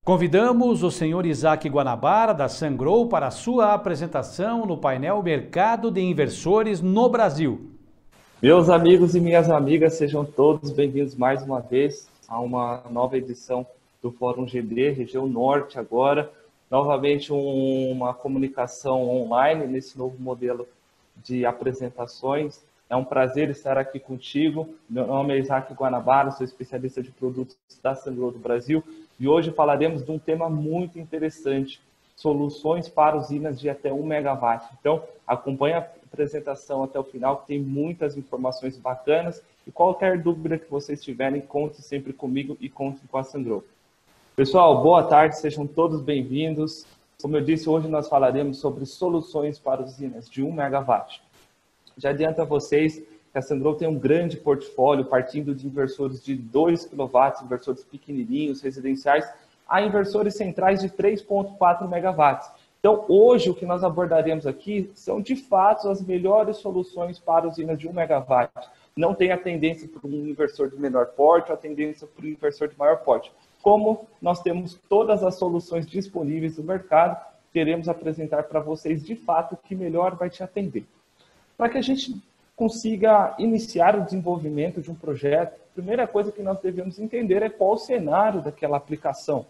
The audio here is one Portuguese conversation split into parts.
Convidamos o senhor Isaac Guanabara, da Sungrow, para a sua apresentação no painel Mercado de Inversores no Brasil. Meus amigos e minhas amigas, sejam todos bem-vindos mais uma vez a uma nova edição do Fórum GD, região norte agora. Novamente uma comunicação online nesse novo modelo de apresentações. É um prazer estar aqui contigo. Meu nome é Isaac Guanabara, sou especialista de produtos da Sungrow do Brasil. E hoje falaremos de um tema muito interessante, soluções para usinas de até 1 MW. Então, acompanhe a apresentação até o final, que tem muitas informações bacanas. E qualquer dúvida que vocês tiverem, conte sempre comigo e conte com a Sungrow. Pessoal, boa tarde, sejam todos bem-vindos. Como eu disse, hoje nós falaremos sobre soluções para usinas de 1 MW. Já adianto a vocês que a Sungrow tem um grande portfólio, partindo de inversores de 2 kW, inversores pequenininhos, residenciais, a inversores centrais de 3,4 MW. Então, hoje, o que nós abordaremos aqui são, de fato, as melhores soluções para usinas de 1 MW. Não tem a tendência para um inversor de menor porte, a tendência para um inversor de maior porte. Como nós temos todas as soluções disponíveis no mercado, queremos apresentar para vocês, de fato, o que melhor vai te atender. Para que a gente consiga iniciar o desenvolvimento de um projeto, a primeira coisa que nós devemos entender é qual o cenário daquela aplicação.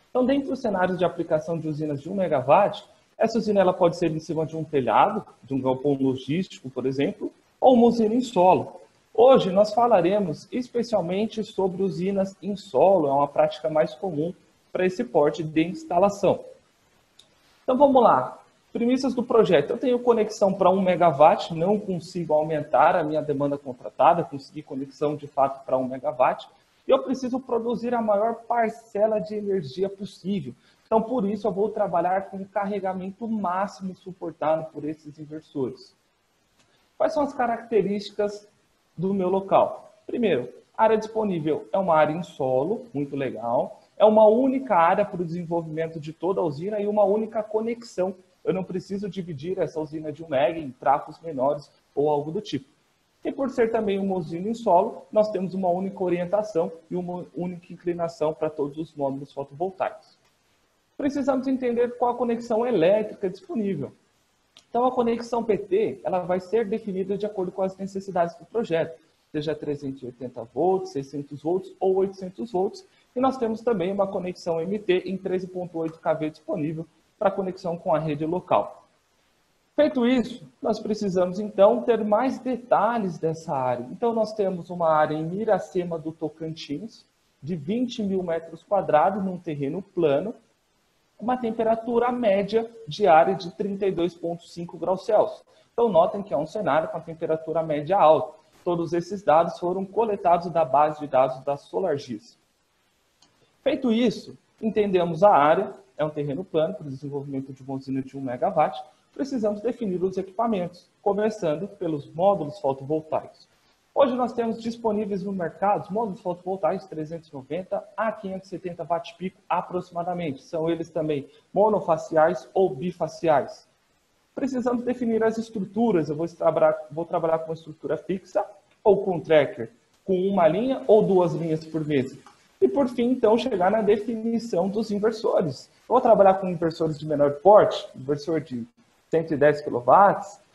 Então, dentro dos cenários de aplicação de usinas de 1 MW, essa usina ela pode ser em cima de um telhado, de um galpão logístico, por exemplo, ou uma usina em solo. Hoje, nós falaremos especialmente sobre usinas em solo, é uma prática mais comum para esse porte de instalação. Então, vamos lá. Premissas do projeto. Eu tenho conexão para 1 MW, não consigo aumentar a minha demanda contratada, consegui conexão de fato para 1 MW, e eu preciso produzir a maior parcela de energia possível. Então, por isso, eu vou trabalhar com o carregamento máximo suportado por esses inversores. Quais são as características do meu local? Primeiro, área disponível é uma área em solo, muito legal. É uma única área para o desenvolvimento de toda a usina e uma única conexão. Eu não preciso dividir essa usina de 1 MW em trafos menores ou algo do tipo. E por ser também uma usina em solo, nós temos uma única orientação e uma única inclinação para todos os módulos fotovoltaicos. Precisamos entender qual a conexão elétrica disponível. Então, a conexão PT ela vai ser definida de acordo com as necessidades do projeto, seja 380 volts, 600 volts ou 800 volts. E nós temos também uma conexão MT em 13.8 kV disponível para conexão com a rede local. Feito isso, nós precisamos então ter mais detalhes dessa área. Então nós temos uma área em Iracema do Tocantins, de 20 mil metros quadrados, num terreno plano, uma temperatura média diária de 32,5 graus Celsius. Então notem que é um cenário com a temperatura média alta. Todos esses dados foram coletados da base de dados da SolarGIS. Feito isso, entendemos a área, é um terreno plano para o desenvolvimento de uma usina de 1 MW, precisamos definir os equipamentos, começando pelos módulos fotovoltaicos. Hoje nós temos disponíveis no mercado módulos fotovoltaicos 390 a 570 watt-pico aproximadamente. São eles também monofaciais ou bifaciais. Precisamos definir as estruturas, eu vou trabalhar com uma estrutura fixa ou com tracker, com uma linha ou 2 linhas por mesa. E, por fim, então, chegar na definição dos inversores. Eu vou trabalhar com inversores de menor porte, inversor de 110 kW,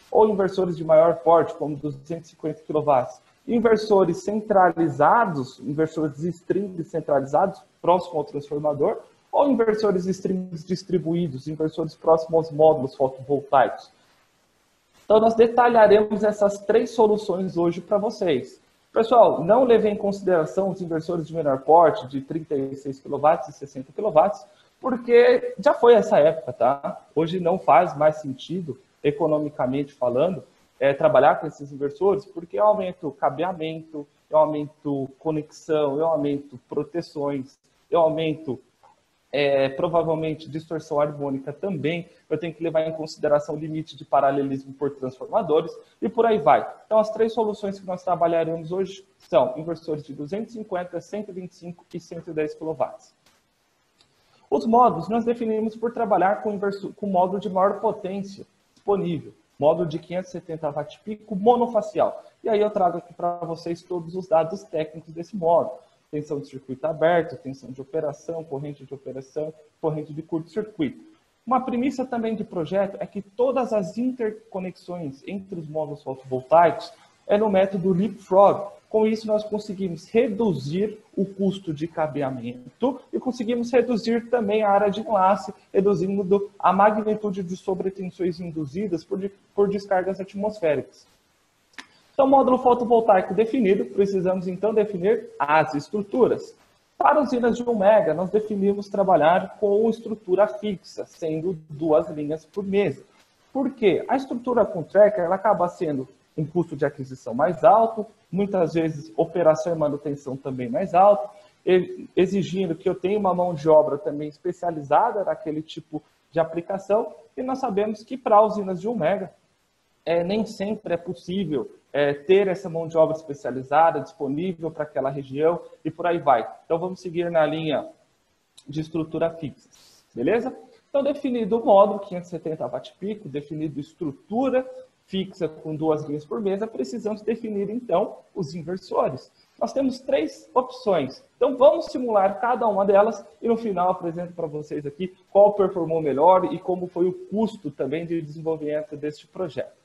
ou inversores de maior porte, como 250 kW. Inversores centralizados, inversores strings centralizados, próximo ao transformador, ou inversores strings distribuídos, inversores próximos aos módulos fotovoltaicos. Então, nós detalharemos essas 3 soluções hoje para vocês. Pessoal, não levem em consideração os inversores de menor porte, de 36 kW e 60 kW, porque já foi essa época, tá? Hoje não faz mais sentido, economicamente falando, trabalhar com esses inversores, porque eu aumento cabeamento, eu aumento conexão, eu aumento proteções, eu aumento provavelmente distorção harmônica também, eu tenho que levar em consideração o limite de paralelismo por transformadores e por aí vai. Então, as 3 soluções que nós trabalharemos hoje são inversores de 250, 125 e 110 kW. Os módulos nós definimos por trabalhar com módulo de maior potência disponível, módulo de 570 watt-pico monofacial. E aí eu trago aqui para vocês todos os dados técnicos desse módulo. tensão de circuito aberto, tensão de operação, corrente de curto-circuito. Uma premissa também de projeto é que todas as interconexões entre os módulos fotovoltaicos é no método Leapfrog. Com isso, nós conseguimos reduzir o custo de cabeamento e conseguimos reduzir também a área de enlace, reduzindo a magnitude de sobretensões induzidas por descargas atmosféricas. Então, módulo fotovoltaico definido, precisamos então definir as estruturas. Para usinas de 1 MW, nós definimos trabalhar com estrutura fixa, sendo 2 linhas por mesa. Por quê? A estrutura com tracker ela acaba sendo um custo de aquisição mais alto, muitas vezes operação e manutenção também mais alto, exigindo que eu tenha uma mão de obra também especializada naquele tipo de aplicação, e nós sabemos que para usinas de 1 MW, nem sempre é possível ter essa mão de obra especializada disponível para aquela região e por aí vai. Então, vamos seguir na linha de estrutura fixa, beleza? Então, definido o módulo 570 watt-pico, definido estrutura fixa com 2 linhas por mesa, precisamos definir, então, os inversores. Nós temos 3 opções. Então, vamos simular cada uma delas e, no final, apresento para vocês aqui qual performou melhor e como foi o custo também de desenvolvimento deste projeto.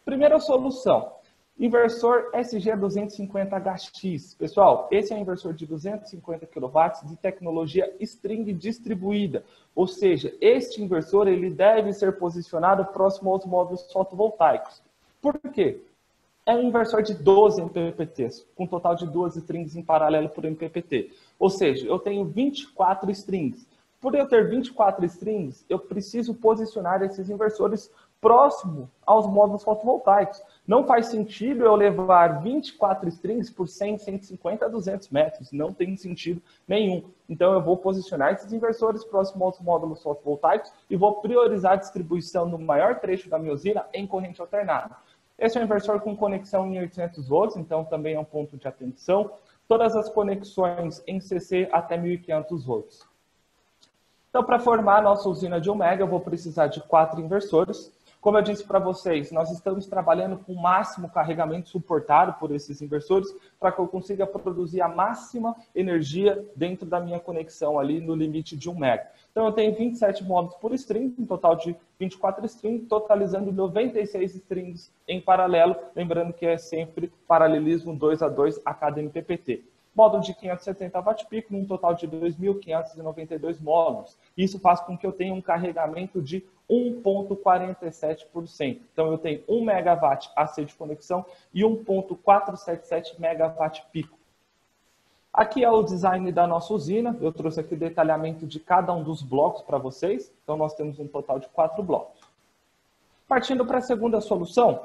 Primeira solução, inversor SG250HX. Pessoal, esse é um inversor de 250 kW de tecnologia string distribuída. Ou seja, este inversor ele deve ser posicionado próximo aos módulos fotovoltaicos. Por quê? É um inversor de 12 MPPTs, com um total de 12 strings em paralelo por MPPT. Ou seja, eu tenho 24 strings. Por eu ter 24 strings, eu preciso posicionar esses inversores próximo aos módulos fotovoltaicos. Não faz sentido eu levar 24 strings por 100, 150 a 200 metros. Não tem sentido nenhum. Então, eu vou posicionar esses inversores próximo aos módulos fotovoltaicos e vou priorizar a distribuição no maior trecho da minha usina em corrente alternada. Esse é um inversor com conexão em 800 volts, então também é um ponto de atenção. Todas as conexões em CC até 1.500 volts. Então, para formar a nossa usina de 1 MW, eu vou precisar de 4 inversores. Como eu disse para vocês, nós estamos trabalhando com o máximo carregamento suportado por esses inversores para que eu consiga produzir a máxima energia dentro da minha conexão ali no limite de 1 MW. Então, eu tenho 27 módulos por string, um total de 24 strings, totalizando 96 strings em paralelo, lembrando que é sempre paralelismo 2 a 2 a cada MPPT. Módulo de 570 watt-pico, num total de 2.592 módulos. Isso faz com que eu tenha um carregamento de 1,47%. Então, eu tenho 1 MW AC de conexão e 1,477 MW-pico. Aqui é o design da nossa usina. Eu trouxe aqui o detalhamento de cada um dos blocos para vocês. Então, nós temos um total de 4 blocos. Partindo para a segunda solução,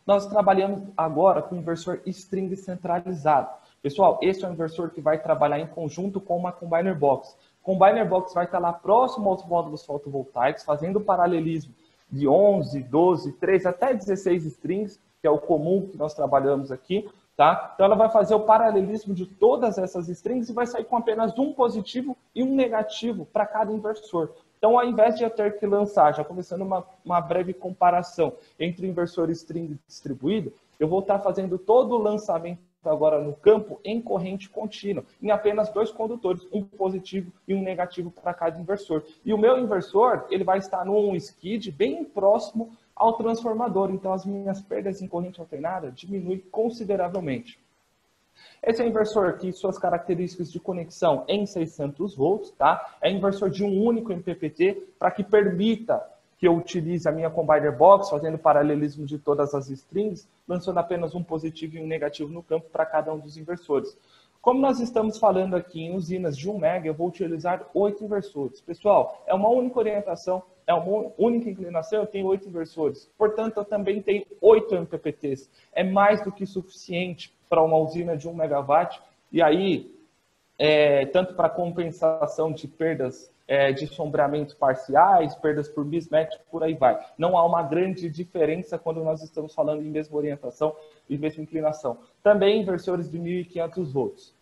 nós trabalhamos agora com inversor string centralizado. Pessoal, esse é um inversor que vai trabalhar em conjunto com uma Combiner Box. Combiner Box vai estar lá próximo aos módulos fotovoltaicos, fazendo paralelismo de 11, 12, 13 até 16 strings, que é o comum que nós trabalhamos aqui, tá? Então ela vai fazer o paralelismo de todas essas strings e vai sair com apenas um positivo e um negativo para cada inversor. Então, ao invés de eu ter que lançar, já começando uma breve comparação entre o inversor string distribuído, eu vou estar fazendo todo o lançamento agora no campo em corrente contínua, em apenas 2 condutores, um positivo e um negativo para cada inversor. E o meu inversor, ele vai estar num skid bem próximo ao transformador, então as minhas perdas em corrente alternada diminuem consideravelmente. Esse é um inversor aqui, suas características de conexão em 600 volts, tá? É inversor de um único MPPT para que permita que eu utilize a minha Combiner Box, fazendo paralelismo de todas as strings, lançando apenas um positivo e um negativo no campo para cada um dos inversores. Como nós estamos falando aqui em usinas de 1 MW, eu vou utilizar 8 inversores. Pessoal, é uma única orientação, é uma única inclinação, eu tenho 8 inversores. Portanto, eu também tenho 8 MPPTs. É mais do que suficiente para uma usina de 1 MW. E aí, tanto para compensação de perdas de sombreamento parciais, perdas por mismatch, por aí vai. Não há uma grande diferença quando nós estamos falando em mesma orientação e mesma inclinação. Também inversores de 1.500 volts.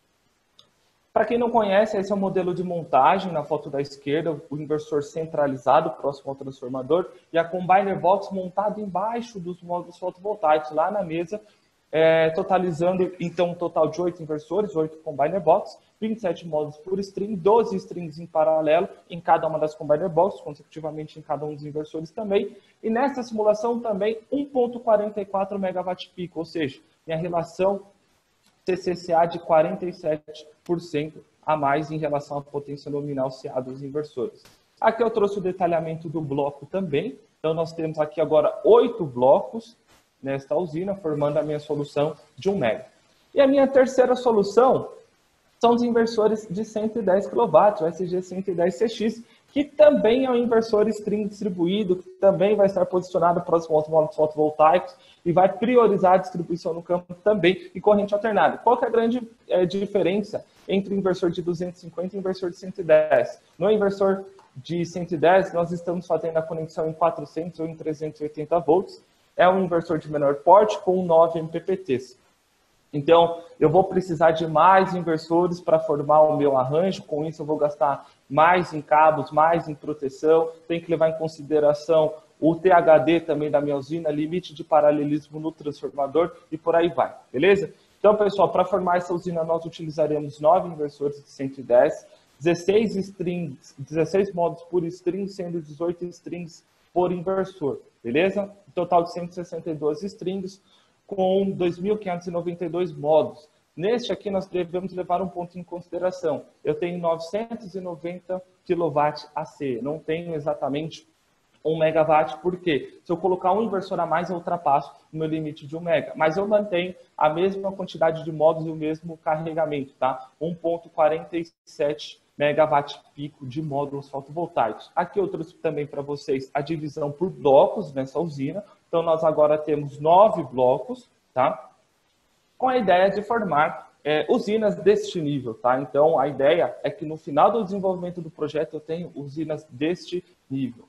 Para quem não conhece, esse é o modelo de montagem na foto da esquerda, o inversor centralizado próximo ao transformador e a Combiner Box montado embaixo dos módulos fotovoltaicos, lá na mesa, totalizando, então, um total de 8 inversores, 8 combiner box, 27 módulos por string, 12 strings em paralelo em cada uma das combiner box, consecutivamente em cada um dos inversores também. E nessa simulação também 1,44 megawatt-pico, ou seja, minha relação CCCA de 47% a mais em relação à potência nominal CA dos inversores. Aqui eu trouxe o detalhamento do bloco também. Então, nós temos aqui agora 8 blocos nesta usina, formando a minha solução de 1 mega. E a minha terceira solução são os inversores de 110 kW, o SG110CX, que também é um inversor string distribuído, que também vai estar posicionado para os módulos fotovoltaicos e vai priorizar a distribuição no campo também e corrente alternada. Qual que é a grande diferença entre o inversor de 250 e o inversor de 110? No inversor de 110, nós estamos fazendo a conexão em 400 ou em 380 volts. É um inversor de menor porte com 9 MPPTs. Então, eu vou precisar de mais inversores para formar o meu arranjo. Com isso, eu vou gastar mais em cabos, mais em proteção. Tem que levar em consideração o THD também da minha usina, limite de paralelismo no transformador e por aí vai, beleza? Então, pessoal, para formar essa usina, nós utilizaremos 9 inversores de 110, 16 módulos por string, sendo 18 strings por inversor, beleza? Um total de 162 strings com 2.592 módulos. Neste aqui, nós devemos levar um ponto em consideração. Eu tenho 990 kW AC, não tenho exatamente 1 megawatt, porque se eu colocar um inversor a mais, eu ultrapasso o meu limite de 1 mega. Mas eu mantenho a mesma quantidade de módulos e o mesmo carregamento, tá? 1,47 megawatt-pico de módulos fotovoltaicos. Aqui eu trouxe também para vocês a divisão por blocos nessa usina. Então, nós agora temos 9 blocos, tá? Com a ideia de formar usinas deste nível, tá? Então, a ideia é que no final do desenvolvimento do projeto eu tenho usinas deste nível.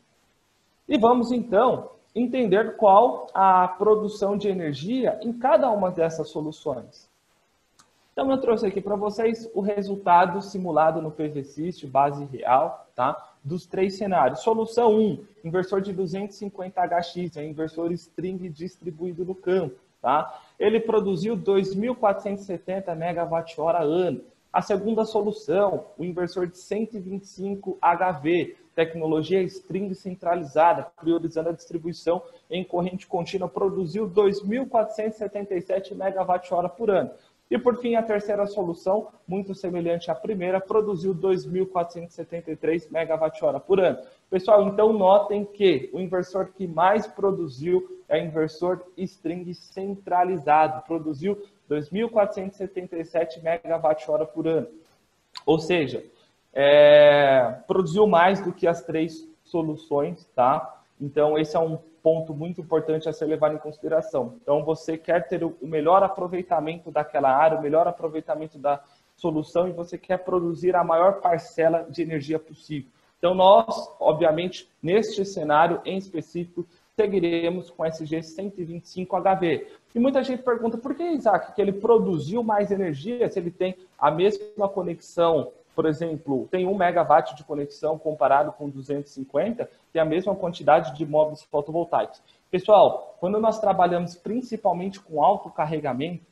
E vamos, então, entender qual a produção de energia em cada uma dessas soluções. Então, eu trouxe aqui para vocês o resultado simulado no PVSys, base real, tá? Dos 3 cenários. Solução 1, inversor de 250 HX, é inversor string distribuído no campo, tá? Ele produziu 2.470 MWh ano. A segunda solução, o inversor de 125 HV, tecnologia string centralizada, priorizando a distribuição em corrente contínua, produziu 2.477 MWh por ano. E, por fim, a terceira solução, muito semelhante à primeira, produziu 2.473 MWh por ano. Pessoal, então notem que o inversor que mais produziu é o inversor string centralizado, produziu 2.477 MWh por ano. Ou seja, produziu mais do que as 3 soluções, tá? Então, esse é um ponto muito importante a ser levado em consideração. Então, você quer ter o melhor aproveitamento daquela área, o melhor aproveitamento da solução e você quer produzir a maior parcela de energia possível. Então, nós, obviamente, neste cenário em específico, seguiremos com SG 125 HV. E muita gente pergunta, por que, Isaac, que ele produziu mais energia se ele tem a mesma conexão? Por exemplo, tem 1 megawatt de conexão comparado com 250, tem a mesma quantidade de módulos fotovoltaicos. Pessoal, quando nós trabalhamos principalmente com alto carregamento,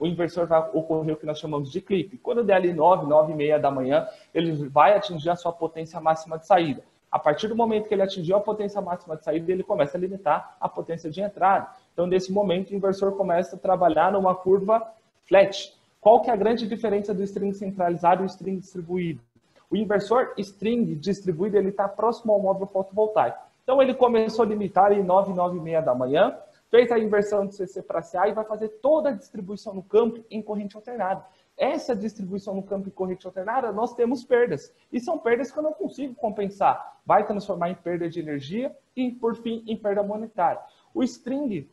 o inversor vai ocorrer o que nós chamamos de clipe. Quando der ali 9h30 da manhã, ele vai atingir a sua potência máxima de saída. A partir do momento que ele atingiu a potência máxima de saída, ele começa a limitar a potência de entrada. Então, nesse momento, o inversor começa a trabalhar numa curva flat. Qual que é a grande diferença do string centralizado e o string distribuído? O inversor string distribuído ele está próximo ao módulo fotovoltaico. Então, ele começou a limitar em 9h30 da manhã, fez a inversão de CC para CA e vai fazer toda a distribuição no campo em corrente alternada. Essa distribuição no campo em corrente alternada, nós temos perdas. E são perdas que eu não consigo compensar. Vai transformar em perda de energia e, por fim, em perda monetária. O string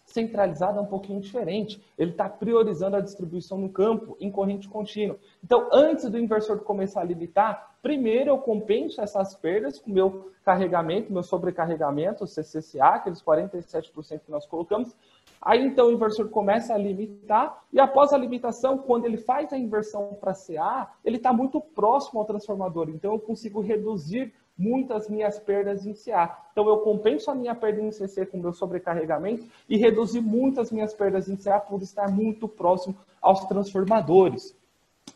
centralizado é um pouquinho diferente. Ele está priorizando a distribuição no campo em corrente contínua. Então, antes do inversor começar a limitar, primeiro eu compenso essas perdas com o meu carregamento, meu sobrecarregamento, o CCCA, aqueles 47% que nós colocamos. Aí, então, o inversor começa a limitar e, após a limitação, quando ele faz a inversão para CA, ele está muito próximo ao transformador. Então, eu consigo reduzir muito as minhas perdas em CA. Então, eu compenso a minha perda em CC com o meu sobrecarregamento e reduzi muito as minhas perdas em CA por estar muito próximo aos transformadores.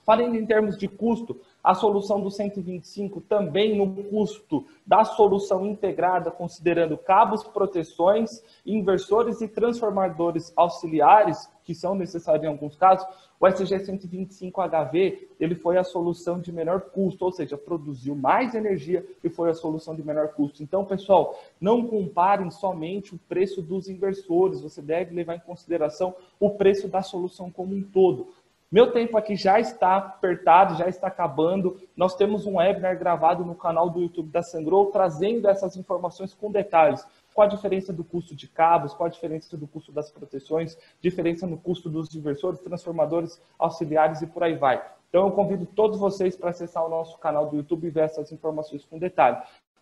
Falando em termos de custo, a solução do 125 também no custo da solução integrada, considerando cabos, proteções, inversores e transformadores auxiliares, que são necessários em alguns casos, o SG125HV ele foi a solução de menor custo, ou seja, produziu mais energia e foi a solução de menor custo. Então, pessoal, não comparem somente o preço dos inversores, você deve levar em consideração o preço da solução como um todo. Meu tempo aqui já está apertado, já está acabando. Nós temos um webinar gravado no canal do YouTube da Sungrow, trazendo essas informações com detalhes. Qual a diferença do custo de cabos, qual a diferença do custo das proteções, diferença no custo dos inversores, transformadores auxiliares e por aí vai. Então eu convido todos vocês para acessar o nosso canal do YouTube e ver essas informações com detalhe.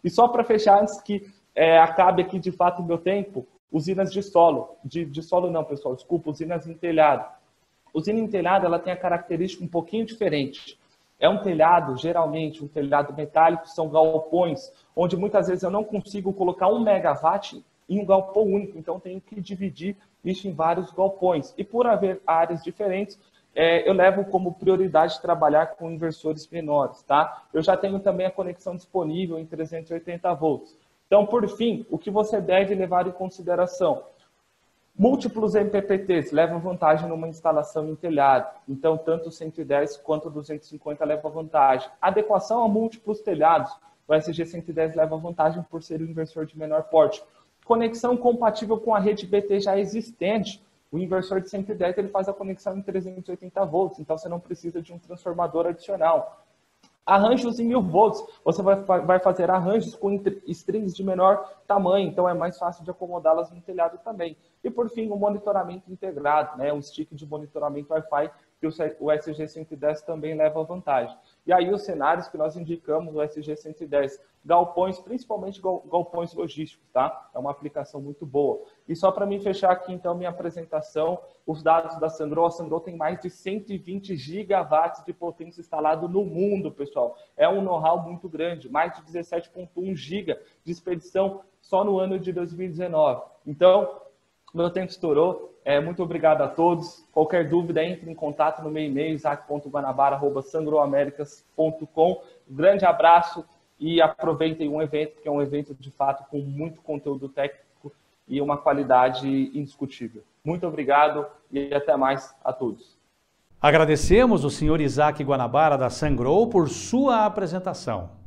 E só para fechar, antes que acabe aqui de fato o meu tempo, usinas de solo. De solo não, pessoal, desculpa, usinas em telhado. Usina em telhado, ela tem a característica um pouquinho diferente. É um telhado, geralmente, um telhado metálico, são galpões, onde muitas vezes eu não consigo colocar 1 megawatt em um galpão único, então tenho que dividir isso em vários galpões. E por haver áreas diferentes, eu levo como prioridade trabalhar com inversores menores, tá? Eu já tenho também a conexão disponível em 380 volts. Então, por fim, o que você deve levar em consideração? Múltiplos MPPTs levam vantagem numa instalação em telhado. Então, tanto o 110 quanto o 250 levam vantagem. Adequação a múltiplos telhados. O SG110 leva vantagem por ser um inversor de menor porte. Conexão compatível com a rede BT já existente. O inversor de 110 ele faz a conexão em 380 volts. Então, você não precisa de um transformador adicional. Arranjos em 1000 volts, você vai fazer arranjos com strings de menor tamanho, então é mais fácil de acomodá-las no telhado também. E por fim, o monitoramento integrado, né? Um stick de monitoramento Wi-Fi, que o SG110 também leva vantagem. E aí os cenários que nós indicamos, o SG110, galpões, principalmente galpões logísticos, tá? É uma aplicação muito boa. E só para mim fechar aqui, então, minha apresentação, os dados da Sungrow. A Sungrow tem mais de 120 gigawatts de potência instalado no mundo, pessoal. É um know-how muito grande, mais de 17,1 giga de expedição só no ano de 2019. Então, meu tempo estourou. Muito obrigado a todos. Qualquer dúvida, entre em contato no meu e-mail, isaac.guanabara@sungrowamericas.com. Um grande abraço e aproveitem um evento, que é um evento, de fato, com muito conteúdo técnico e uma qualidade indiscutível. Muito obrigado e até mais a todos. Agradecemos o senhor Isaac Guanabara da Sungrow por sua apresentação.